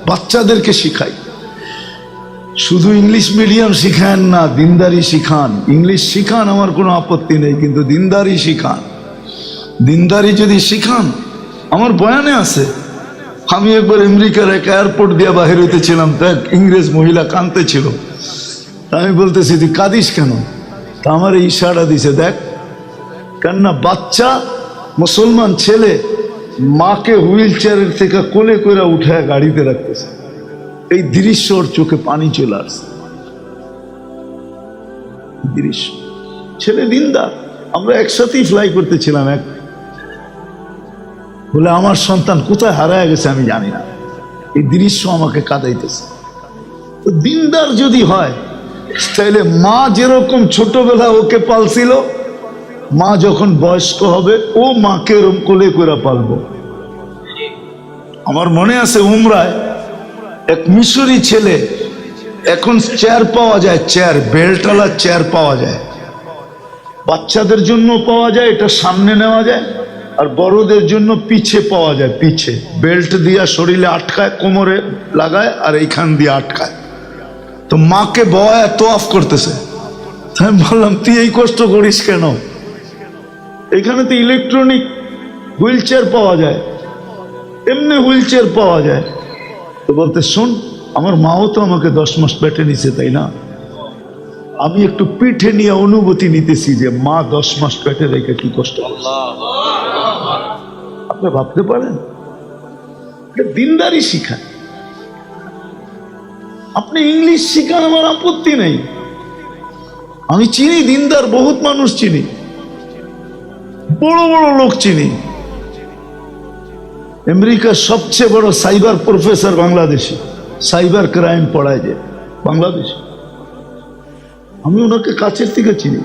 বাচ্চাদেরকে শিখাই। শুধু ইংলিশ মিডিয়াম শিখান না, দিনদারি শিখান। ইংলিশ শিখান, আমার কোনো আপত্তি নেই, কিন্তু দিনদারি শিখান। দিনদারি যদি শিখান, আমার বয়ানে আছে, আমি একবার আমেরিকার এক এয়ারপোর্ট দিয়ে বাহির হইতেছিলাম, তো এক ইংরেজ মহিলা কাঁদতে ছিল। আমি বলতেছি তুই কাঁদিস কেন? তা আমার এই ইশারা দিছে, দেখ কেননা বাচ্চা মুসলমান ছেলে মাকে হুইল চেয়ারের থেকে কোলে করে উঠায় গাড়িতে রাখতেছে। এই দৃশ্য ওর চোখে পানি চলে আসছে। দৃশ্য, ছেলে দিনদার। আমরা একসাথেই ফ্লাই করতেছিলাম, এক বলে আমার সন্তান কোথায় হারায় গেছে আমি জানি না। এই দৃশ্য আমাকে কাঁদাইতেছে। তো দিনদার যদি হয়, তাহলে মা যেরকম ছোটবেলা ওকে পালছিল, মা যখন বয়স্ক হবে ও মাকে এরকম কোলে করে পালবো। আমার মনে আছে উমরায় এক মিশরি ছেলে, এখন চেয়ার পাওয়া যায়, চেয়ার বেল্টওয়ালা চেয়ার পাওয়া যায়, বাচ্চাদের জন্য পাওয়া যায়, এটা সামনে নেওয়া যায়, আর বড়দের জন্য পিছে পাওয়া যায়, পিছে বেল্ট দিয়া শরীরে আটকায়, কোমরে লাগায় আর এইখান দিয়ে আটকায়। তো মাকে বয় তোয়াফ করতেছে। আমি বললাম তুই এই কষ্ট করিস কেন? এখানে তো ইলেকট্রনিক হুইল চেয়ার পাওয়া যায়, এমনি হুইল চেয়ার পাওয়া যায়। তো বলতে শোন, আমার মাও তো আমাকে 10 মাস পেটে নিছে, তাই না? আমি একটু পিঠে নিয়ে অনুভূতি নিতেছি যে মা 10 মাস পেটে রেখে কি কষ্ট। আপনি ভাবতে পারেন, দিনদারি শিখান। আপনি ইংলিশ শিখান, আমার আপত্তি নেই। আমি চিনি দিনদার বহুত মানুষ, চিনি বড় বড় লোক চিনি। আমেরিকার সবচেয়ে বড় cyber professor Bangladeshi, cyber crime পড়ায় যে বাংলাদেশি। আমি ওনাকে কাছের থেকে চিনি।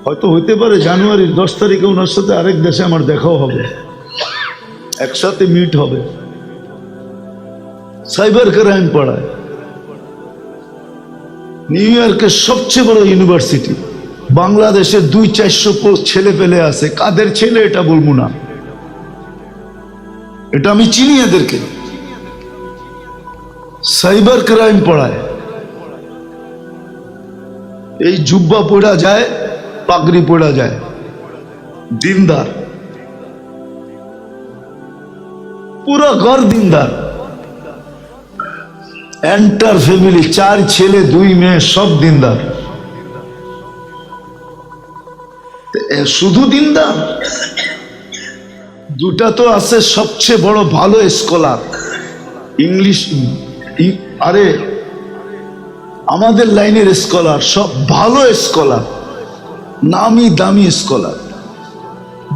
হয়তো হইতে পারে জানুয়ারির 10 তারিখে ওনার সাথে আরেক দেশে আমার দেখাও হবে, একসাথে মিট হবে। সাইবার ক্রাইম পড়ায় নিউ ইয়র্কের সবচেয়ে বড় ইউনিভার্সিটি। বাংলাদেশের 200-400 ছেলে পেলে আছে। কাদের ছেলে এটা বলবো না, এটা আমি চিনি এদেরকে। সাইবার ক্রাইম পড়ায়। এই জুব্বা পড়া যায়, পাগড়ি পড়া যায়, দিনদার, পুরো ঘর দিনদার। এন্টার ফ্যামিলি, 4 ছেলে 2 মেয়ে, সব দিনদার। শুধু দিনদার? দুটা তো আছে সবচেয়ে বড় ভালো স্কলার, ইংলিশ, আরে আমাদের লাইনের স্কলার, সব ভালো স্কলার, নামি দামি স্কলার।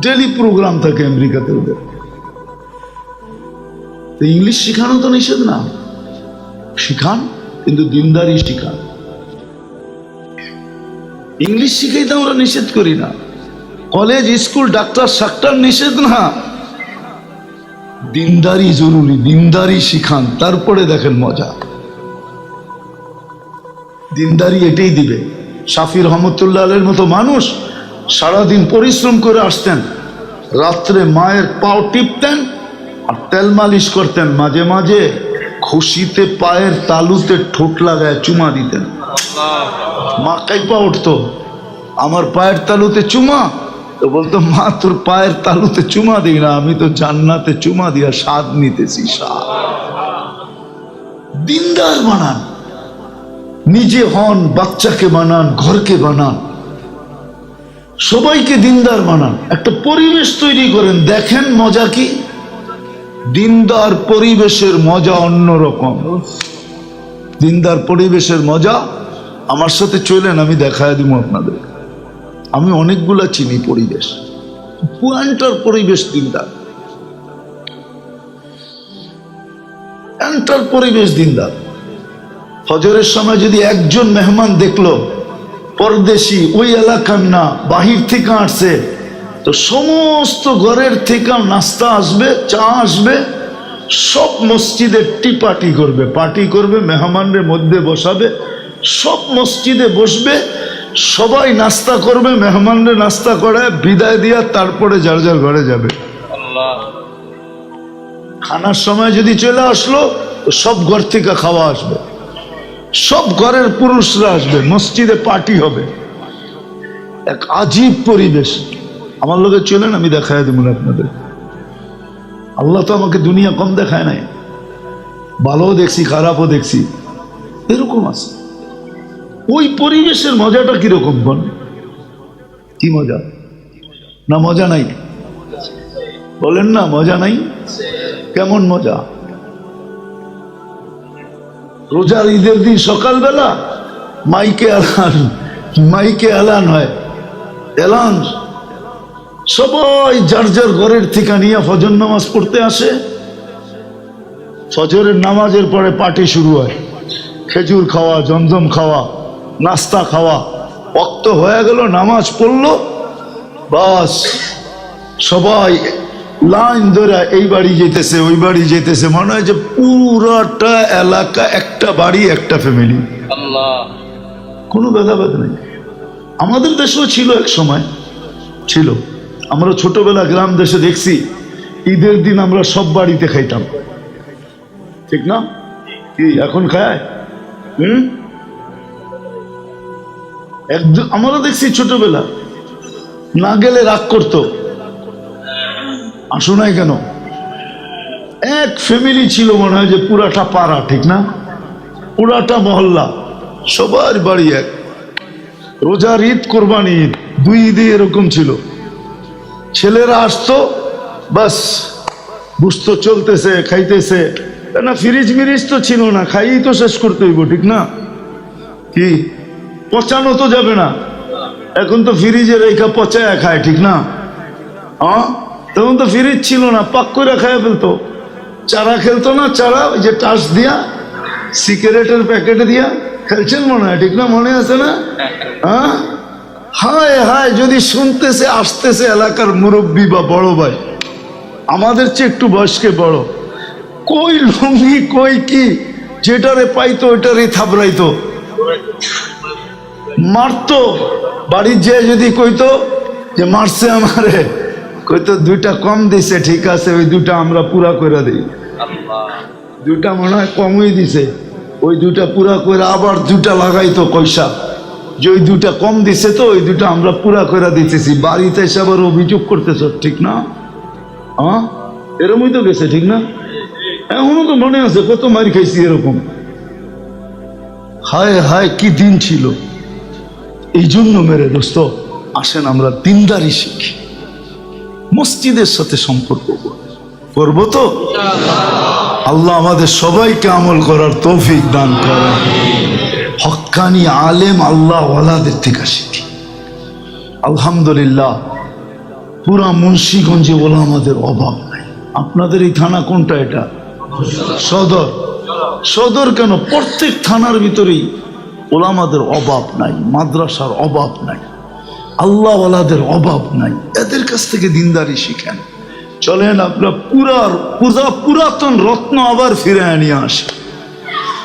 ডেলি প্রোগ্রাম থাকে আমেরিকাতে ওদের। ইংলিশ শিখানো তো নিষেধ না, শিখান, কিন্তু দিনদারি শিখান। ইংলিশ শিখাইতে আমরা নিষেধ করি না, কলেজ স্কুল ডাক্তার সাক্তার নিষেধ না, দিনদারি জরুরি। দিনদারি শিখান, তারপরে দেখেন মজা। দিনদারি এটাই দিবে। শাফি রহমতুল্লাহ আলাইহির মতো মানুষ সারাদিন পরিশ্রম করে আসতেন, রাত্রে মায়ের পাও টিপতেন আর তেল মালিশ করতেন, মাঝে মাঝে খুশিতে পায়ের তালুতে ঠোঁট লাগায় চুমা দিতেন। মা কাইপা উঠতো, আমার পায়ের তালুতে চুমা। তো বলতো, মা তোর পায়ের তালুতে চুমা দিই না, আমি তো জান্নাতে চুমা দিয়া স্বাদ নিতেছি, স্বাদ। দিনদার বানান, নিজে হন, বাচ্চাকে বানান, ঘরকে বানান, সবাইকে দিনদার বানান। একটা পরিবেশ তৈরি করেন, দেখেন মজা কি। দিনদার পরিবেশের মজা অন্যরকম। দিনদার পরিবেশের মজা, আমার সাথে চলেন, আমি দেখায় দিব আপনাদের। আমি অনেকগুলা চিনি পরিবেশ, পুরানটার পরিবেশ দিনদার, এন্টার পরিবেশ দিনদার। ফজরের সময় যদি একজন মেহমান দেখলো, পরদেশি, ওই এলাকার না, বাহির থেকে আসছে, তো সমস্ত ঘরের থেকে নাস্তা আসবে, চা আসবে, সব মসজিদে পার্টি করবে, পার্টি করবে, মেহমানদের মধ্যে বসাবে, সব মসজিদে বসবে, সবাই নাস্তা করবে, মেহমানদের নাস্তা করে বিদায় দিয়া তারপরে যার যার ঘরে যাবে। খানার সময় যদি চলে আসলো তো সব ঘর থেকে খাওয়া আসবে, সব ঘরের পুরুষরা আসবে, মসজিদে পার্টি হবে, এক আজীব পরিবেশ। আমার লোকে চলেন, আমি দেখায় দেব আপনাদের। আল্লাহ তো আমাকে দুনিয়া কম দেখায় নাই, ভালোও দেখছি খারাপও দেখছি, এরকম আছে। ওই পরিবেশের মজাটা কিরকম বল? কি মজা? না মজা নাই? বলেন না মজা নাই? কেমন মজা? রোজার ঈদের দিন সকালবেলা মাইকে এলান হয়, এলান, সবাই যার যার ঘরের থেকে নিয়ে ফজর নামাজ পড়তে আসে। ফজরের নামাজের পরে পার্টি শুরু হয়, খেজুর খাওয়া, জমজম খাওয়া, নাস্তা খাওয়া। ওয়াক্ত হয়ে গেল, নামাজ পড়লো, বাস সবাই লাইন ধরে এই বাড়ি যেতেছে, ওই বাড়ি যেতেছে, মনে হয় যে পুরাটা এলাকা একটা বাড়ি, একটা ফ্যামিলি, কোনো ভেদাভেদ নেই। আমাদের দেশেও ছিল, এক সময় ছিল। আমরা ছোটবেলা গ্রাম দেশে দেখছি, ঈদের দিন আমরা সব বাড়িতে খাইতাম, ঠিক না? কি এখন খায়? আমরা দেখছি ছোটবেলা না গেলে রাগ করতো, আসো নাই কেন? এক ফ্যামিলি ছিল, মনে হয় যে পুরাটা পাড়া, ঠিক না? পুরাটা মহল্লা, সবার বাড়ি এক। রোজার ঈদ, কোরবানি ঈদ, দুই ঈদে এরকম ছিল। ছেলেরা আসতো, বাস বুঝতো চলতেছে, খাইতেছে, না ফ্রিজ মিরিজ তো ছিল না, খাইই তো শেষ করতে হইব, ঠিক না? কি পচানো তো যাবে না, এখন তো ফ্রিজে রেখা পচায় খায়, ঠিক না? তখন তো ফ্রিজ ছিল না, পাক করে খায় ফেলতো। চারা খেলতো না, চারা ওই যে টাচ দিয়া, সিগারেটের প্যাকেটে দিয়া খেলছেন মনে হয়, ঠিক না? মনে আছে না? হায় হায়, যদি শুনতেছে আসতেছে এলাকার মুরব্বী বা বড় ভাই, আমাদের চেয়ে একটু বয়স্কে বড়, কই লুঙ্গি কই কি, যেটারে পাইতো ওইটারে থাবড়াইতো, মারতো। বাড়ির যে যদি কইতো যে মারছে আমারে, কইতো দুইটা কম দিছে, ঠিক আছে ওই দুটা আমরা পুরা করে দিই। দুইটা মনে হয় কমই দিছে, ওই দুটা পুরা করে আবার দুটা লাগাইতো পয়সা, যে ওই দুটা কম দিছে তো ওই দুটা আমরা পুরা করে দিতেছি। বাড়িতে এসে আবার অভিযোগ করতেছ, ঠিক না? এরকমই তো গেছে, ঠিক না? এখনো তো মনে আছে কত মার খাইছি এরকম। হায় হায়, কি দিন ছিল। এই জন্য মেরে দোস্ত, আসেন আমরা দিনদারি শিখি, মসজিদের সাথে সম্পর্ক করবো তো। আল্লাহ আমাদের সবাইকে আমল করার তৌফিক দান করেন। হক্কানি আলেম আল্লাহ ওয়ালাদের থেকে শিখি। আলহামদুলিল্লাহ, পুরা মুন্সিগঞ্জে ওলামাদের অভাব নাই। আপনাদের এই থানা কোনটা? এটা সদর। সদর কেন, প্রত্যেক থানার ভিতরেই ওলামাদের অভাব নাই, মাদ্রাসার অভাব নাই, আল্লাহ ওয়ালাদের অভাব নাই। এদের কাছ থেকে দিনদারি শিখেন। চলেন আপনার পুরাতন রত্ন আবার ফিরে নিয়ে আসে।